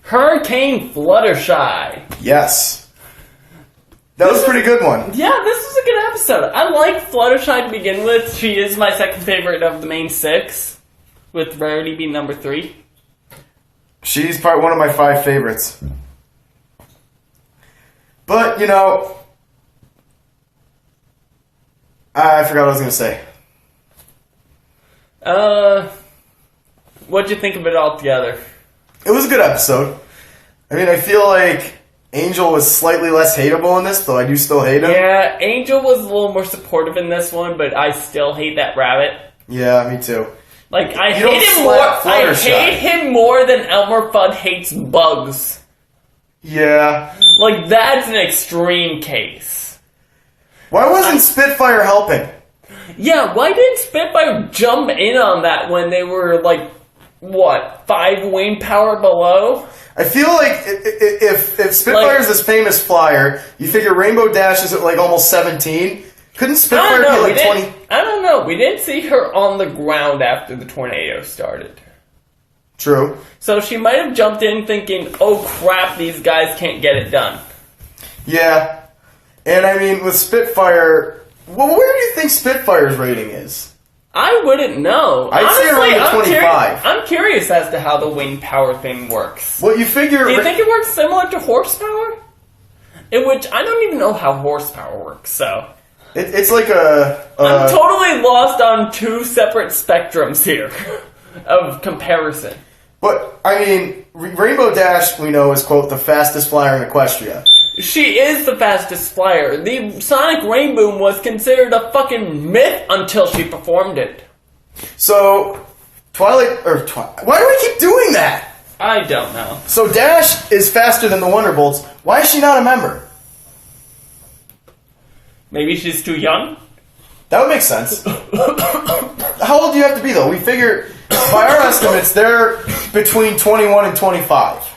Hurricane Fluttershy. Yes. That was a pretty good one. Yeah, this was a good episode. I like Fluttershy to begin with. She is my second favorite of the main 6, with Rarity being number 3. She's probably one of my 5 favorites. But, you know, I forgot what I was going to say. What'd you think of it all together? It was a good episode. I mean, I feel like Angel was slightly less hateable in this, though I do still hate him. Yeah, Angel was a little more supportive in this one, but I still hate that rabbit. Yeah, me too. Like, I hate him more than Elmer Fudd hates bugs. Yeah. Like, that's an extreme case. Why wasn't Spitfire helping? Yeah, why didn't Spitfire jump in on that when they were, like, what, 5 wing power below? I feel like if Spitfire's this famous flyer, you figure Rainbow Dash is at, like, almost 17. Couldn't Spitfire be, like, 20? I don't know. We didn't see her on the ground after the tornado started. True. So she might have jumped in thinking, oh crap, these guys can't get it done. Yeah. And I mean, with Spitfire, well, where do you think Spitfire's rating is? I wouldn't know. I'd say around 25. I'm curious as to how the wind power thing works. Well, you figure... Do you think it works similar to horsepower? In which, I don't even know how horsepower works, so... It's like a... I'm totally lost on 2 separate spectrums here of comparison. But, I mean, Rainbow Dash, we know, is, quote, the fastest flyer in Equestria. She is the fastest flyer. The Sonic Rainboom was considered a fucking myth until she performed it. So, why do we keep doing that? I don't know. So Dash is faster than the Wonderbolts. Why is she not a member? Maybe she's too young? That would make sense. How old do you have to be, though? We figure, by our estimates, they're between 21 and 25.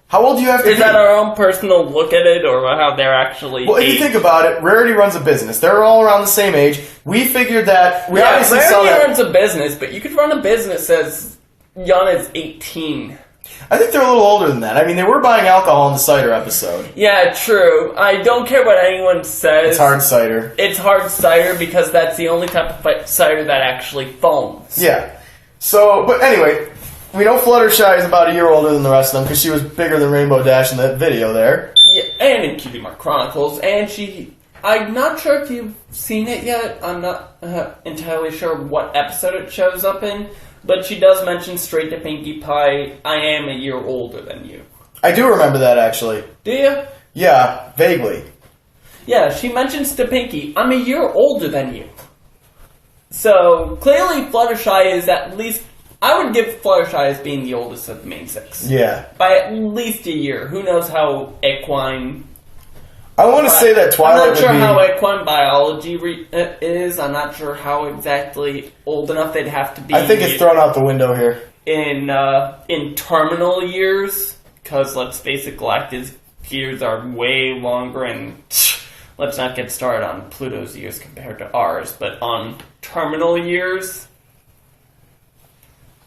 How old do you have to be? Is that our own personal look at it, or how they're actually Well, if you think about it, Rarity runs a business. They're all around the same age. We figured that... Rarity runs a business, but you could run a business as young as 18. I think they're a little older than that. I mean, they were buying alcohol in the cider episode. Yeah, true. I don't care what anyone says. It's hard cider. It's hard cider because that's the only type of cider that actually foams. Yeah. So, but anyway, we know Fluttershy is about a year older than the rest of them because she was bigger than Rainbow Dash in that video there. Yeah, and in Cutie Mark Chronicles, and I'm not sure if you've seen it yet. I'm not entirely sure what episode it shows up in. But she does mention straight to Pinkie Pie, I am a year older than you. I do remember that, actually. Do you? Yeah, vaguely. Yeah, she mentions to Pinkie, I'm a year older than you. So, clearly Fluttershy is at least... I would give Fluttershy as being the oldest of the main 6. Yeah. By at least a year. Who knows how equine... I want to say that Twilight would be... I'm not sure how equine biology is. I'm not sure how exactly old enough they'd have to be. I think it's thrown out the window here. In terminal years, because let's face it, Galactus years are way longer, and let's not get started on Pluto's years compared to ours, but on terminal years,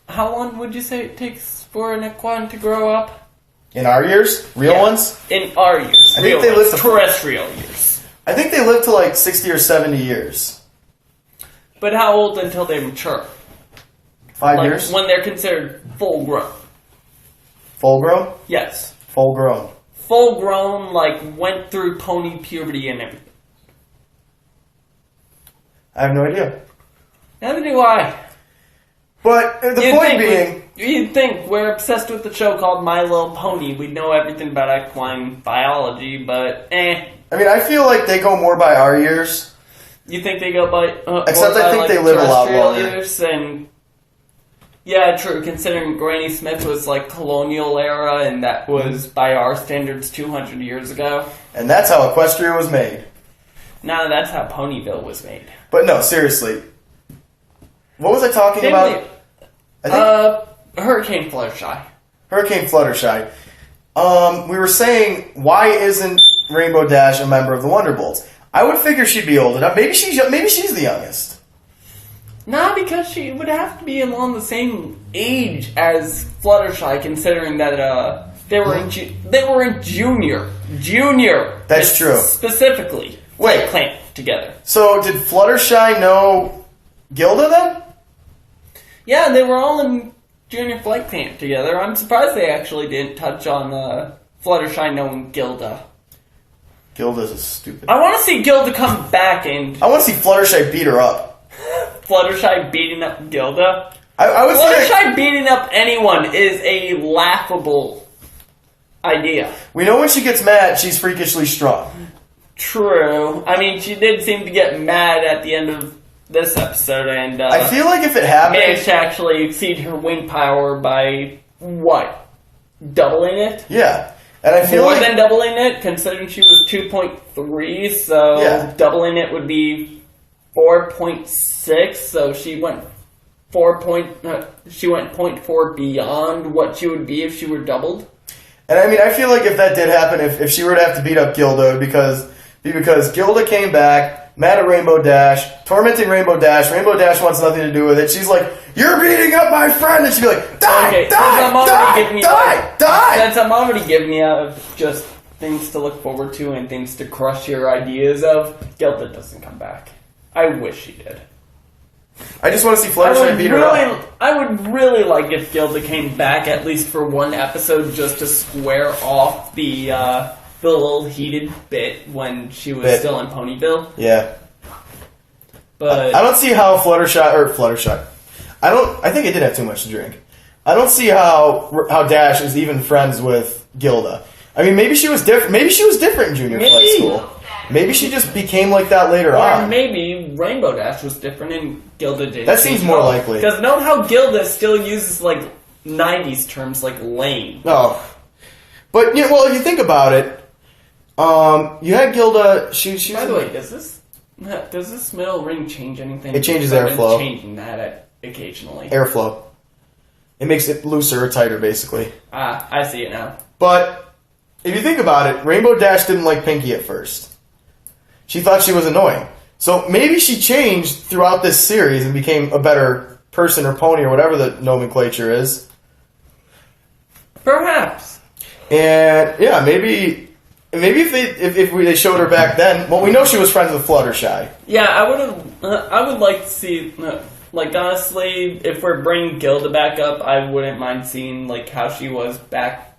how long would you say it takes for an equine to grow up? In our years? Real ones? In our years. I think they live to terrestrial years. I think they live to like 60 or 70 years. But how old until they mature? 5 years? When they're considered full grown. Full grown? Yes. Full grown. Full grown, went through pony puberty and everything. I have no idea. Neither do I. But the point being... You'd think we're obsessed with the show called My Little Pony. We'd know everything about equine biology, but I mean, I feel like they go more by our years. You think they go by... Except I think they live a lot longer. Years and, yeah, true. Considering Granny Smith was, colonial era, and that was, by our standards, 200 years ago. And that's how Equestria was made. No, that's how Ponyville was made. But no, seriously. What was I talking about? Hurricane Fluttershy. Hurricane Fluttershy. We were saying, why isn't Rainbow Dash a member of the Wonderbolts? I would figure she'd be old enough. Maybe she's the youngest. Nah, because she would have to be along the same age as Fluttershy, considering that they were in junior. That's true. Specifically, Wait. Clamp together. So did Fluttershy know Gilda then? Yeah, they were all in junior flight camp together. I'm surprised they actually didn't touch on Fluttershy knowing Gilda. Gilda's a stupid. I want to see Gilda come back and I want to see Fluttershy beat her up. Fluttershy beating up Gilda. I would Fluttershy beating up anyone is a laughable idea. We know when she gets mad, she's freakishly strong. True. I mean, she did seem to get mad at the end of this episode, and I feel like if it happened, managed to actually exceed her wind power by what? Doubling it? Yeah. And I feel more like than doubling it, considering she was 2.3, so Yeah. doubling it would be 4.6. So she went 0.4 beyond what she would be if she were doubled. And I mean, I feel like if that did happen, if she were to have to beat up Gilda, it would be because Gilda came back, mad at Rainbow Dash, tormenting Rainbow Dash. Rainbow Dash wants nothing to do with it. She's like, "You're beating up my friend," and she'd be like, "Die, Okay, die, die." Since I'm already giving you just things to look forward to and things to crush your ideas of, Gilda doesn't come back. I wish she did. I just want to see Fluttershy beat her up. I would really like if Gilda came back at least for one episode just to square off the little heated bit when she was still in Ponyville. Yeah. But I don't see how Fluttershy. I think I did have too much to drink. I don't see how Dash is even friends with Gilda. I mean, maybe she was different. Maybe she was different in junior flight school. Maybe she just became like that later on. Or maybe Rainbow Dash was different and Gilda did. That seems more likely. Because note how Gilda still uses like 90s terms like lame. No. But, yeah, well, if you think about it, you had Gilda, she By the way, does this middle ring change anything? It changes I've been airflow. changing that occasionally. Airflow. It makes it looser or tighter, basically. Ah, I see it now. But, if you think about it, Rainbow Dash didn't like Pinky at first. She thought she was annoying. So maybe she changed throughout this series and became a better person or pony or whatever the nomenclature is. Perhaps. And yeah, maybe if they showed her back then, well, we know she was friends with Fluttershy. Yeah, I would like to see. Like honestly, if we're bringing Gilda back up, I wouldn't mind seeing like how she was back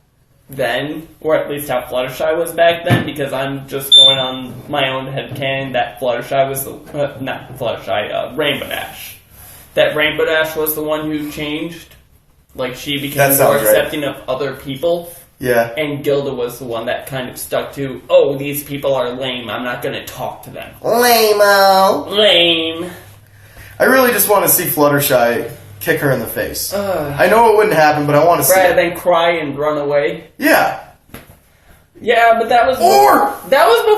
then, or at least how Fluttershy was back then, because I'm just going on my own headcanon that Fluttershy was Rainbow Dash. That Rainbow Dash was the one who changed. Like, she became more accepting of other people. Yeah. And Gilda was the one that kind of stuck to, oh, these people are lame, I'm not going to talk to them. Lame-o. Lame. I really just want to see Fluttershy kick her in the face. I know it wouldn't happen, but I want to see it. Rather than cry and run away. Yeah. Yeah, but that was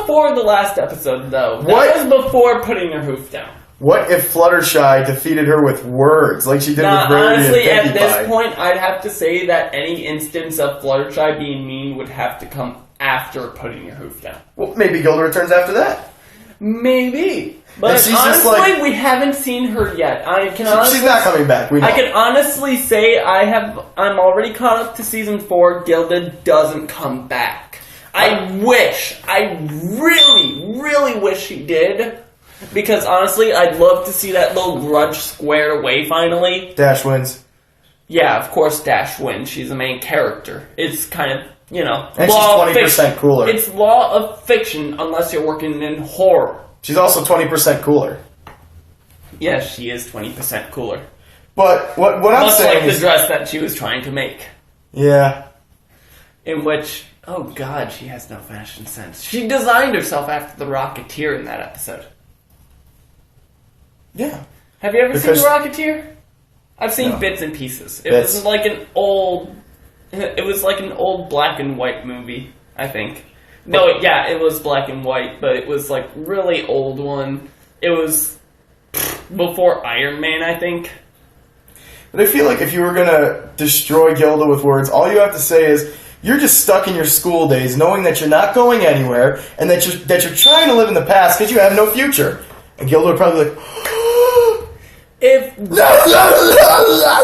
before the last episode, though. That was before putting her hoof down. What if Fluttershy defeated her with words, like she did with Rarity honestly, and at this point, I'd have to say that any instance of Fluttershy being mean would have to come after putting your hoof down. Well, maybe Gilda returns after that. Maybe. But honestly, we haven't seen her yet. She's not coming back. We know. I can honestly say I'm already caught up to season 4. Gilda doesn't come back. I really, really wish she did. Because honestly, I'd love to see that little grudge squared away finally. Dash wins. Yeah, of course Dash wins. She's the main character. It's kind of, and law she's 20% cooler. It's law of fiction unless you're working in horror. She's also 20% cooler. Yes, she is 20% cooler. But what I'm saying like the dress that she was trying to make. Yeah. In which, oh god, she has no fashion sense. She designed herself after the Rocketeer in that episode. Yeah. Have you ever seen The Rocketeer? I've seen bits and pieces. It was like an old black and white movie, I think. No, yeah, it was black and white, but it was like really old one. It was before Iron Man, I think. But I feel like if you were gonna destroy Gilda with words, all you have to say is you're just stuck in your school days, knowing that you're not going anywhere and that you're trying to live in the past because you have no future. And Gilda would probably be like, if that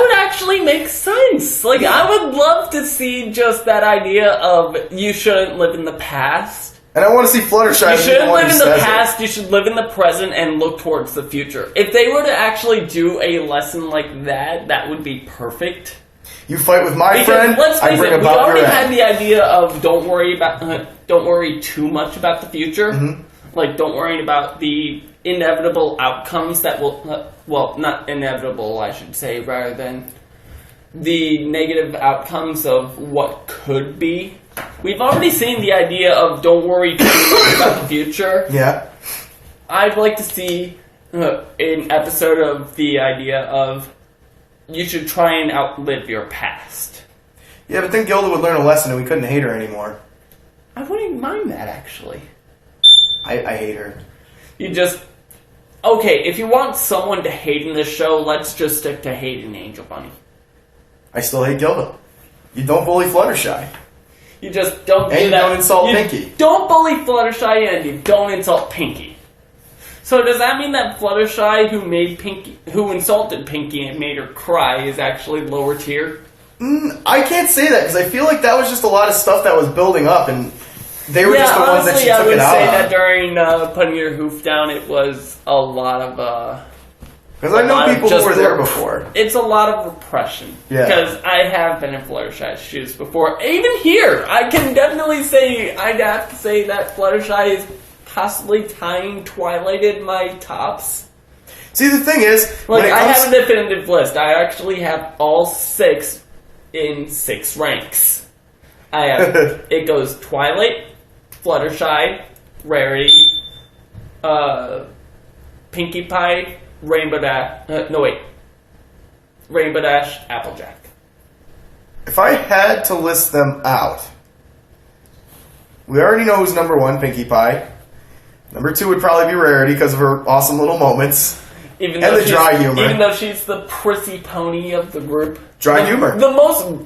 would actually make sense. Like, I would love to see just that idea of you shouldn't live in the past. And I want to see Fluttershy. You shouldn't live in the past, you should live in the present and look towards the future. If they were to actually do a lesson like that, that would be perfect. You fight with my friend, let's face I bring it, we about already your had end. the idea of don't worry too much about the future. Mm-hmm. Like, don't worry about the inevitable outcomes that will, well, not inevitable, I should say, rather than the negative outcomes of what could be. We've already seen the idea of don't worry too much about the future. Yeah. I'd like to see an episode of the idea of you should try and outlive your past. Yeah, but then Gilda would learn a lesson and we couldn't hate her anymore. I wouldn't mind that, actually. I hate her. You just... Okay, if you want someone to hate in this show, let's just stick to hating Angel Bunny. I still hate Gilda. You don't bully Fluttershy. You just don't And do you that. don't insult Pinky. Don't bully Fluttershy and you don't insult Pinky. So does that mean that Fluttershy, who insulted Pinky and made her cry, is actually lower tier? I can't say that because I feel like that was just a lot of stuff that was building up, and they were just the ones that she took it out I would say on. that during putting your hoof down, it was a lot of Because I know people who were there before. It's a lot of repression. Yeah. Because I have been in Fluttershy's shoes before. Even here, I can definitely say, I'd have to say that Fluttershy is possibly tying Twilight in my tops. See, the thing is, Like, when it I comes have a definitive list. I actually have all 6 in 6 ranks. I have, it goes Twilight, Fluttershy, Rarity, Pinkie Pie, Rainbow Dash, Rainbow Dash, Applejack. if I had to list them out, we already know who's number 1, Pinkie Pie. Number 2 would probably be Rarity because of her awesome little moments. Even And though the dry humor. Even though she's the prissy pony of the group. Dry humor. The most...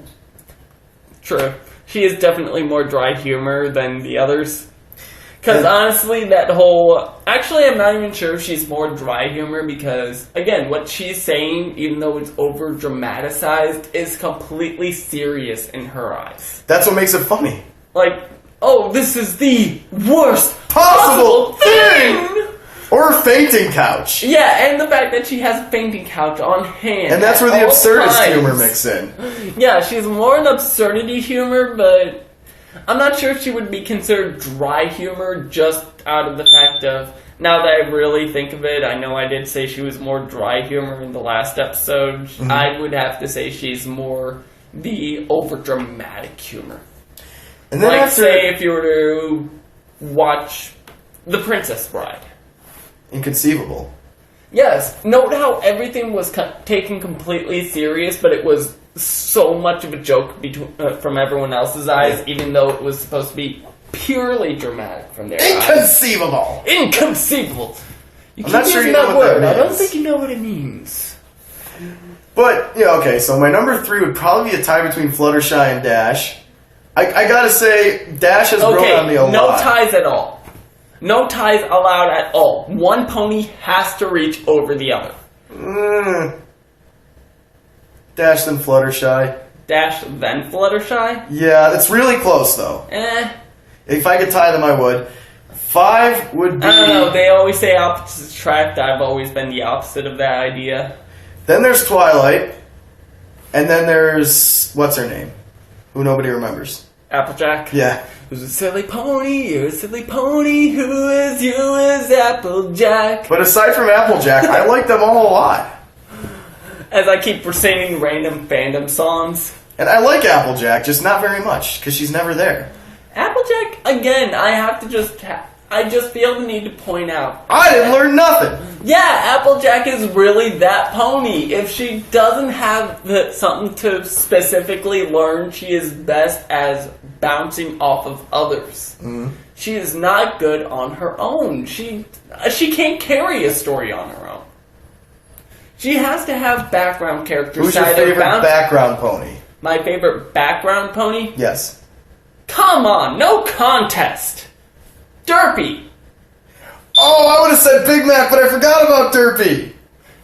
True. She is definitely more dry humor than the others. Because honestly, that whole... Actually, I'm not even sure if she's more dry humor because, again, what she's saying, even though it's over-dramatized, is completely serious in her eyes. That's what makes it funny. Like, oh, this is the worst Possible thing! Or a fainting couch. Yeah, and the fact that she has a fainting couch on hand. And that's where the at all absurdist times. humor mix in. Yeah, she's more an absurdity humor, but I'm not sure if she would be considered dry humor just out of the fact of, now that I really think of it, I know I did say she was more dry humor in the last episode. Mm-hmm. I would have to say she's more the over-dramatic humor. And then like, after... say, if you were to watch The Princess Bride. Inconceivable. Yes, note how everything was taken completely serious, but it was so much of a joke from everyone else's eyes, even though it was supposed to be purely dramatic from their eyes. Inconceivable! Inconceivable! You I'm keep not sure using you know that what word. that I don't means. think you know what it means. But, yeah, okay, so my number 3 would probably be a tie between Fluttershy and Dash. I gotta say, Dash has grown on me a lot. No ties at all. No ties allowed at all. One pony has to reach over the other. Dash then Fluttershy. Dash then Fluttershy? Yeah, it's really close though. If I could tie them, I would. 5 would be... I don't know, they always say opposites attract. I've always been the opposite of that idea. Then there's Twilight. And then there's... What's her name? Who nobody remembers. Applejack? Yeah. Who's a silly pony? You're a silly pony. Who is you is Applejack? But aside from Applejack, I like them all a lot. As I keep singing random fandom songs. And I like Applejack, just not very much, because she's never there. Applejack, again, I have to just... I just feel the need to point out. I didn't learn nothing! Yeah, Applejack is really that pony. If she doesn't have something to specifically learn, she is best as bouncing off of others. Mm-hmm. She is not good on her own. She can't carry a story on her own. She has to have background characters. Who's your favorite background pony? My favorite background pony? Yes. Come on, no contest! Derpy! Oh, I would have said Big Mac, but I forgot about Derpy!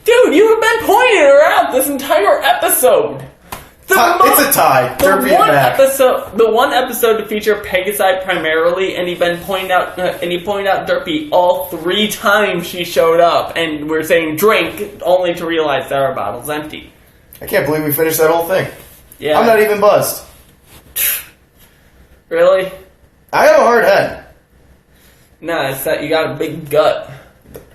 Dude, you have been pointing her out this entire episode. It's a tie. Derpy and Mac. The one episode to feature Pegasi primarily, and he pointed out Derpy all 3 times she showed up, and we're saying drink, only to realize that our bottle's empty. I can't believe we finished that whole thing. Yeah. I'm not even buzzed. Really? I have a hard head. Nah, it's that you got a big gut.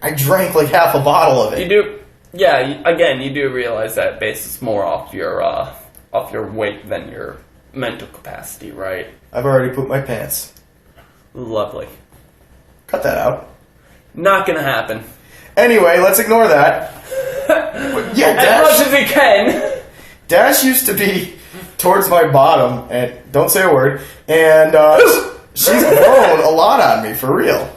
I drank like half a bottle of it. You do, yeah. Again, you do realize that it bases more off your weight than your mental capacity, right? I've already pooped my pants. Lovely. Cut that out. Not gonna happen. Anyway, let's ignore that. Yeah, as much as we can. Dash used to be towards my bottom, and don't say a word, and she's grown a lot on me, for real.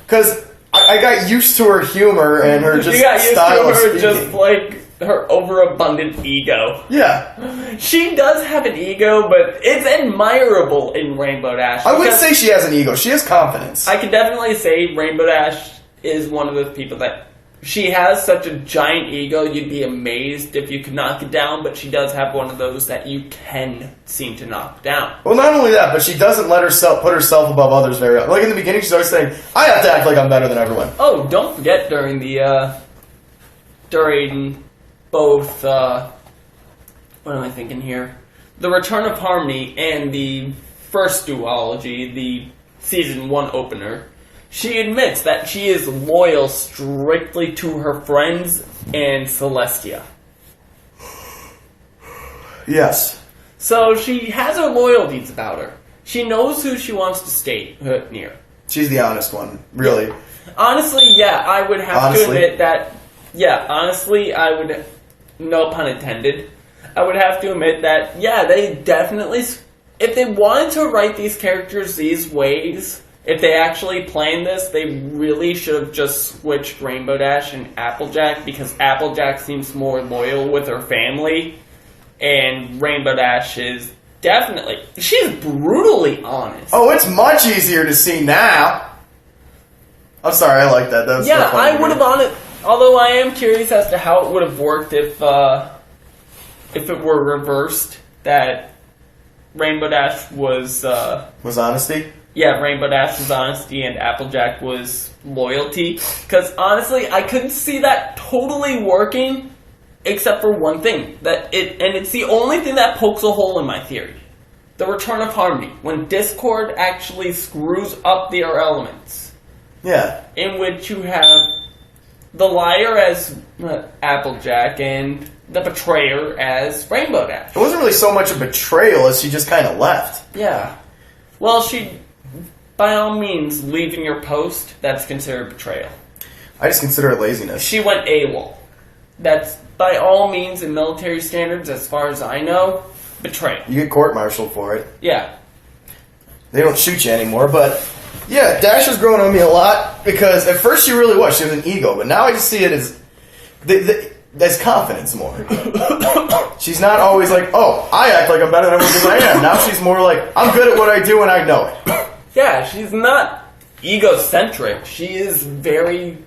Because I got used to her humor and her just style of speaking. Just like her overabundant ego. Yeah. She does have an ego, but it's admirable in Rainbow Dash. I wouldn't say she has an ego. She has confidence. I could definitely say Rainbow Dash is one of those people that she has such a giant ego, you'd be amazed if you could knock it down, but she does have one of those that you can seem to knock down. Well, not only that, but she doesn't let herself put herself above others very often. Like in the beginning, she's always saying, I have to act like I'm better than everyone. Oh, don't forget during both, what am I thinking here? The Return of Harmony and the first duology, the Season 1 opener, she admits that she is loyal strictly to her friends and Celestia. Yes. So she has her loyalties about her. She knows who she wants to stay near. She's the honest one, really. Yeah. Honestly, yeah, I would have to admit that, yeah, honestly, I would, no pun intended, I would have to admit that, yeah, they definitely, if they wanted to write these characters these ways, if they actually planned this, they really should have just switched Rainbow Dash and Applejack, because Applejack seems more loyal with her family, and Rainbow Dash is definitely, she's brutally honest. Oh, it's much easier to see now. I'm sorry, I like that. That was yeah, so funny I would have on it, although I am curious as to how it would have worked if it were reversed, that Rainbow Dash was honesty? Yeah, Rainbow Dash was honesty and Applejack was loyalty. Because honestly, I couldn't see that totally working, except for one thing. And it's the only thing that pokes a hole in my theory. The Return of Harmony. When Discord actually screws up their elements. Yeah. In which you have the liar as Applejack and the betrayer as Rainbow Dash. It wasn't really so much a betrayal as she just kind of left. Yeah. Well, she... By all means, leaving your post, that's considered betrayal. I just consider it laziness. She went AWOL. That's, by all means, in military standards, as far as I know, betrayal. You get court-martialed for it. Yeah. They don't shoot you anymore, but... Yeah, Dash has grown on me a lot, because at first she really was. She was an ego, but now I just see it as... There's confidence more. She's not always like, oh, I act like I'm better than everyone because I am. Now she's more like, I'm good at what I do and I know it. Yeah, she's not egocentric. She's very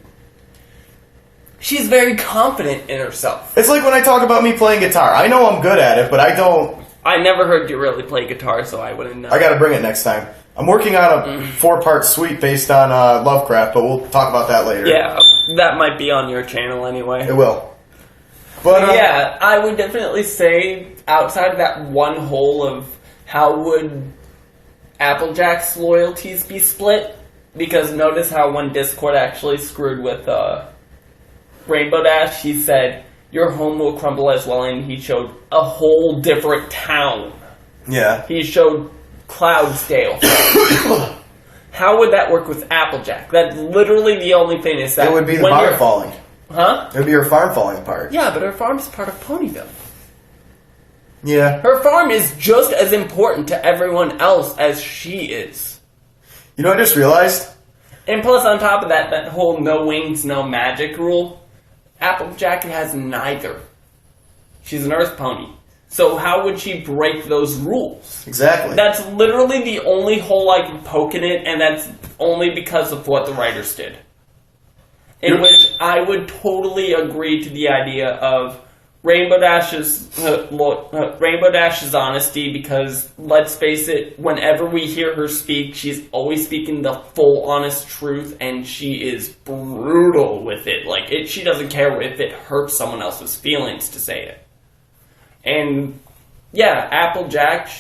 confident in herself. It's like when I talk about me playing guitar. I know I'm good at it, but I don't... I never heard you really play guitar, so I wouldn't know. I gotta bring it next time. I'm working on a 4-part suite based on Lovecraft, but we'll talk about that later. Yeah, that might be on your channel anyway. It will. But yeah, I would definitely say, outside of that one hole of how would Applejack's loyalties be split, because notice how when Discord actually screwed with Rainbow Dash, he said, your home will crumble as well, and he showed a whole different town. Yeah. He showed Cloudsdale. How would that work with Applejack? That's literally the only thing is that... It would be the farm falling. Huh? It would be her farm falling apart. Yeah, but her farm's part of Ponyville. Yeah. Her farm is just as important to everyone else as she is. You know what I just realized? And plus, on top of that, that whole no wings, no magic rule, Applejack has neither. She's an earth pony. So how would she break those rules? Exactly. That's literally the only hole I can poke in it, and that's only because of what the writers did. in which I would totally agree to the idea of Rainbow Dash's honesty, because let's face it, whenever we hear her speak, she's always speaking the full honest truth, and she is brutal with it. Like, she doesn't care if it hurts someone else's feelings to say it. And yeah, Applejack,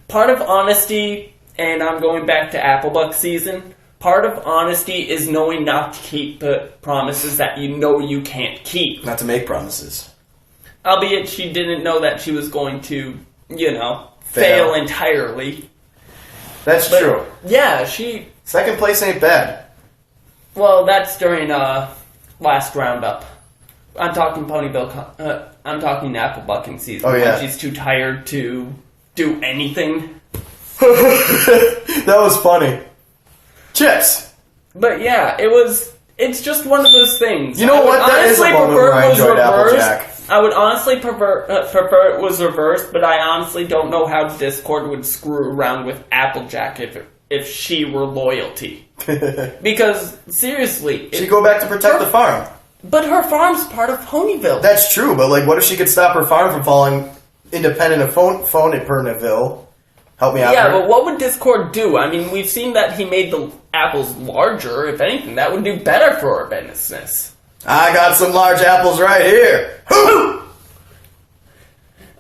part of honesty, and I'm going back to Applebuck season, part of honesty is knowing not to keep promises that you know you can't keep. Not to make promises. Albeit she didn't know that she was going to, fail entirely. That's true. Yeah, second place ain't bad. Well, that's during last roundup. I'm talking Ponyville. I'm talking Applebucking season. Oh, yeah. When she's too tired to do anything. That was funny. Chips. But yeah, it's just one of those things. You know what? That is a moment where I enjoyed Applejack. I would honestly prefer it was reversed, but I honestly don't know how Discord would screw around with Applejack if she were loyalty. Because, seriously... She'd go back to protect the farm. But her farm's part of Ponyville. That's true, but what if she could stop her farm from falling independent of Ponyville? Help me out Yeah, here. but what would Discord do? I mean, we've seen that he made the apples larger. If anything, that would do better for our business. I got some large apples right here.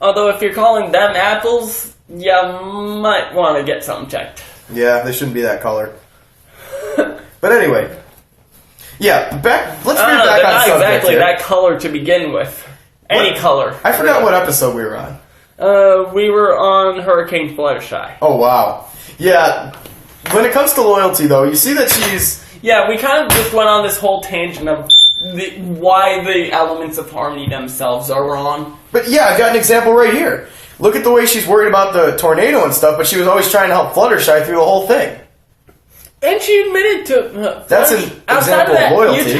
Although, if you're calling them apples, you might want to get something checked. Yeah, they shouldn't be that color. But anyway. Yeah, let's bring back on subject exactly here. that color to begin with. Any color. I forgot what episode we were on. We were on Hurricane Fluttershy. Oh, wow. Yeah, when it comes to loyalty, though, you see that she's... Yeah, we kind of just went on this whole tangent of why the elements of harmony themselves are wrong. But yeah, I got an example right here. Look at the way she's worried about the tornado and stuff, but she was always trying to help Fluttershy through the whole thing. And she admitted to... That's an example of loyalty.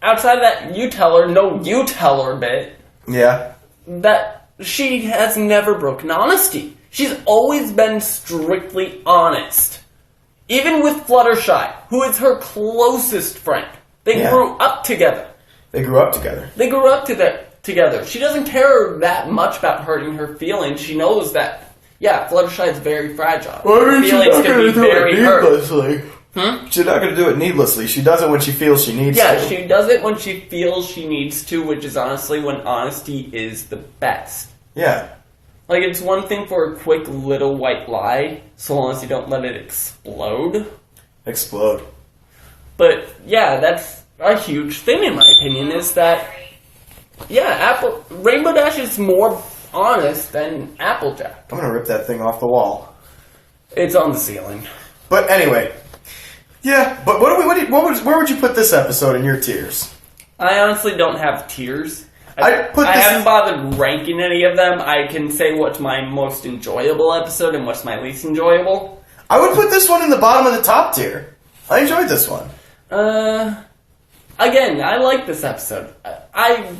Outside of that you tell her bit. Yeah. That she has never broken honesty. She's always been strictly honest. Even with Fluttershy, who is her closest friend. They grew up together. Together. She doesn't care that much about hurting her feelings. She knows that, Fluttershy is very fragile. Well, I mean, she's not going to do it needlessly. She's not going to do it needlessly. She does it when she feels she needs to. Yeah, she does it when she feels she needs to, which is honestly when honesty is the best. Yeah. Like, it's one thing for a quick little white lie, so long as you don't let it explode. But, yeah, that's a huge thing in my opinion, is that, Rainbow Dash is more honest than Applejack. I'm going to rip that thing off the wall. It's on the ceiling. But anyway, but where would you put this episode in your tiers? I honestly don't have tiers. I haven't bothered ranking any of them. I can say what's my most enjoyable episode and what's my least enjoyable. I would put this one in the bottom of the top tier. I enjoyed this one. Again, I like this episode. I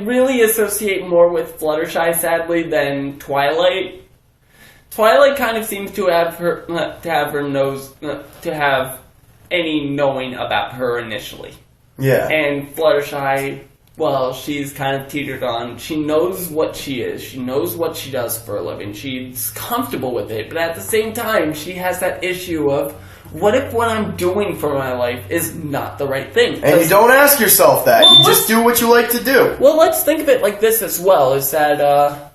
really associate more with Fluttershy, sadly, than Twilight. Twilight kind of seems to have any knowing about her initially. Yeah. And Fluttershy, well, she's kind of teetered on. She knows what she is. She knows what she does for a living. She's comfortable with it. But at the same time, she has that issue of, what if what I'm doing for my life is not the right thing? And you don't ask yourself that. You just do what you like to do. Well, let's think of it like this as well, is that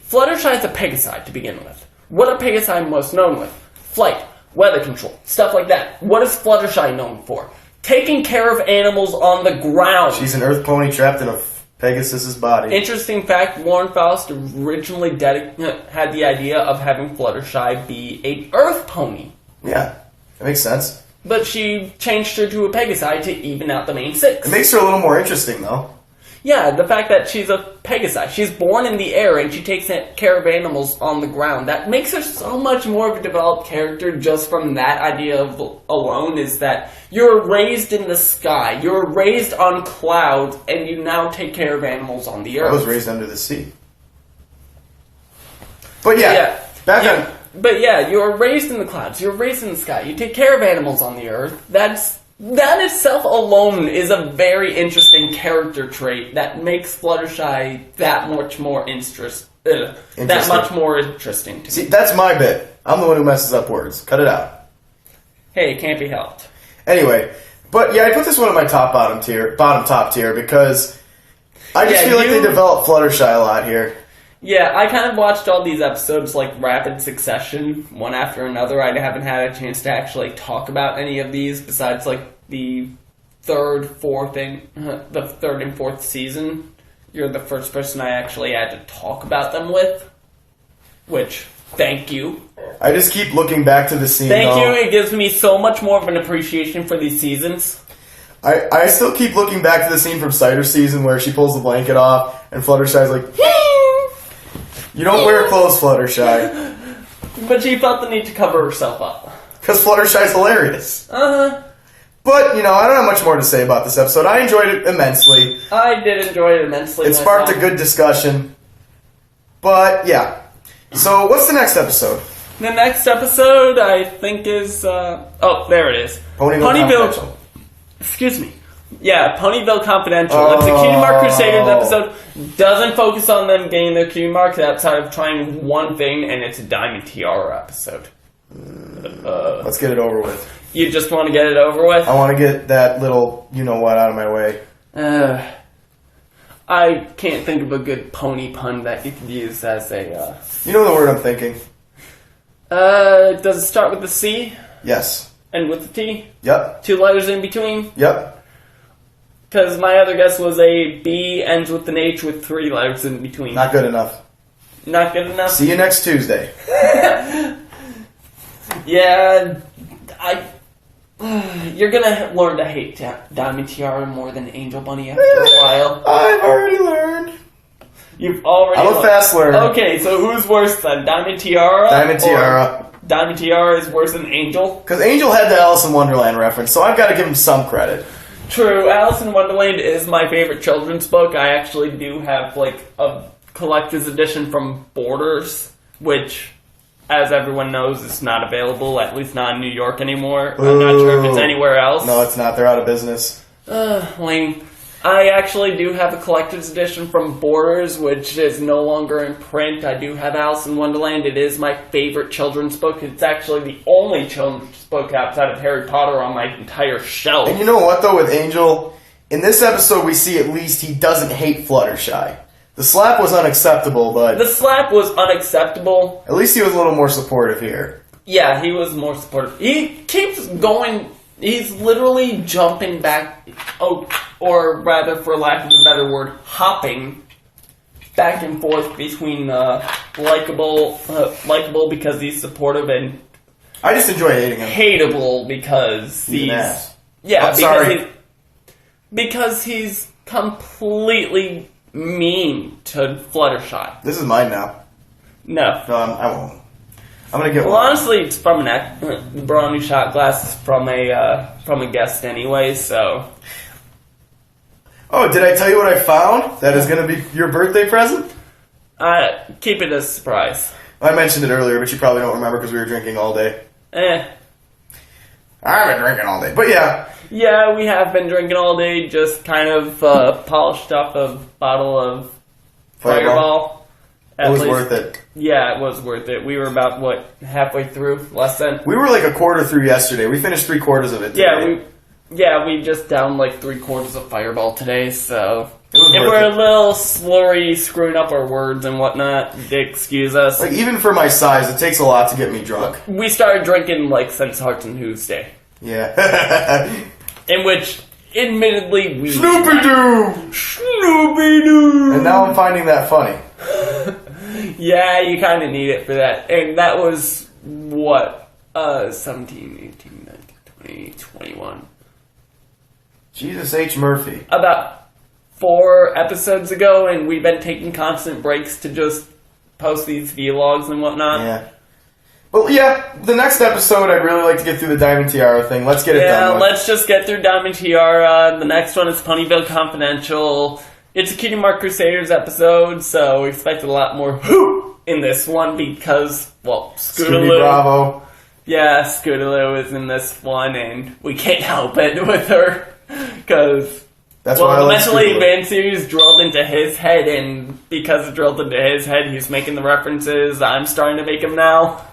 Fluttershy is a Pegasi to begin with. What are Pegasi most known with? Flight, weather control, stuff like that. What is Fluttershy known for? Taking care of animals on the ground. She's an earth pony trapped in a Pegasus's body. Interesting fact, Warren Faust originally had the idea of having Fluttershy be an earth pony. Yeah, that makes sense. But she changed her to a Pegasi to even out the main six. It makes her a little more interesting, though. Yeah, the fact that she's a Pegasi. She's born in the air and she takes care of animals on the ground. That makes her so much more of a developed character just from that idea alone, is that you're raised in the sky. You're raised on clouds and you now take care of animals on the earth. I was raised under the sea. But back on... But yeah, you're raised in the clouds. You're raised in the sky. You take care of animals on the earth. That's that itself alone is a very interesting character trait that makes Fluttershy that much more interesting to me. See, that's my bit. I'm the one who messes up words. Cut it out. Hey, it can't be helped. Anyway, but yeah, I put this one in my bottom top tier because I just feel like they developed Fluttershy a lot here. Yeah, I kind of watched all these episodes like rapid succession, one after another. I haven't had a chance to actually talk about any of these besides like the third and fourth season. You're the first person I actually had to talk about them with, which, thank you. I just keep looking back to the scene. Thank you, it gives me so much more of an appreciation for these seasons. I still keep looking back to the scene from Cider's season where she pulls the blanket off and Fluttershy's like, you don't wear clothes, Fluttershy. But she felt the need to cover herself up. Because Fluttershy's hilarious. Uh-huh. But, I don't have much more to say about this episode. I enjoyed it immensely. I did enjoy it immensely. It sparked a good discussion. But, yeah. So, what's the next episode? The next episode, I think, is... there it is. Ponyville. Excuse me. Yeah, Ponyville Confidential. It's a Cutie Mark Crusaders episode. Doesn't focus on them getting their cutie marks outside of trying one thing, and it's a Diamond Tiara episode. Let's get it over with. You just want to get it over with? I want to get that little you-know-what out of my way. I can't think of a good pony pun that you could use as a... You know the word I'm thinking. Does it start with the C? Yes. And with the T? Yep. 2 letters in between? Yep. Because my other guess was a B ends with an H with 3 letters in between. Not good enough. Not good enough? See you next Tuesday. Yeah, you're gonna learn to hate Diamond Tiara more than Angel Bunny after a while. I've already learned. You've already I'm a fast learner. Okay, so who's worse then? Diamond Tiara? Diamond Tiara. Diamond Tiara is worse than Angel? Because Angel had the Alice in Wonderland reference, so I've got to give him some credit. True, Alice in Wonderland is my favorite children's book. I actually do have, like, a collector's edition from Borders, which, as everyone knows, is not available, at least not in New York anymore. I'm not sure if it's anywhere else. No, it's not. They're out of business. Lame. I actually do have a collector's edition from Borders, which is no longer in print. I do have Alice in Wonderland. It is my favorite children's book. It's actually the only children's book outside of Harry Potter on my entire shelf. And you know what, though, with Angel? In this episode, we see at least he doesn't hate Fluttershy. The slap was unacceptable, but... The slap was unacceptable. At least he was a little more supportive here. Yeah, he was more supportive. He keeps going... He's literally jumping back... or rather, for lack of a better word, hopping back and forth between likable because he's supportive and I just enjoy hating him. Hateable because he's an ass. Yeah, because he's completely mean to Fluttershy. This is mine now. No, I won't. I'm gonna get well, one. honestly, it's from the brownie shot glass from a guest anyway. So. Oh, did I tell you what I found? That is going to be your birthday present? Keep it a surprise. I mentioned it earlier, but you probably don't remember because we were drinking all day. I've been drinking all day, but yeah. Yeah, we have been drinking all day. Just kind of polished up a bottle of Fireball. It was worth it. Yeah, it was worth it. We were about, halfway through? Less than? We were like a quarter through yesterday. We finished 3/4 of it today. We just downed like 3/4 of Fireball today, so... If we're a little slurry, screwing up our words and whatnot, excuse us. Like, even for my size, it takes a lot to get me drunk. We started drinking, since Hearts and Who's Day. Yeah. In which, admittedly, we... Snoopy-Doo! Snoopy-Doo! And now I'm finding that funny. Yeah, you kind of need it for that. And that was, 17, 18, 19, 20, 21... Jesus H. Murphy. About 4 episodes ago, and we've been taking constant breaks to just post these vlogs and whatnot. Yeah. Well, yeah, the next episode, I'd really like to get through the Diamond Tiara thing. Let's get it done with. Yeah, let's just get through Diamond Tiara. The next one is Ponyville Confidential. It's a Cutie Mark Crusaders episode, so we expect a lot more in this one because, Scootaloo. Bravo. Yeah, Scootaloo is in this one, and we can't help it with her. Because, That's why I the like mentally Scootaloo. advanced series drilled into his head, and because it drilled into his head, he's making the references. I'm starting to make them now.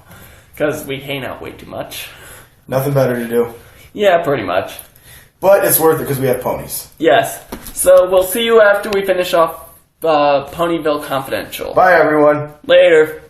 Because we hang out way too much. Nothing better to do. Yeah, pretty much. But it's worth it because we have ponies. Yes. So we'll see you after we finish off Ponyville Confidential. Bye, everyone. Later.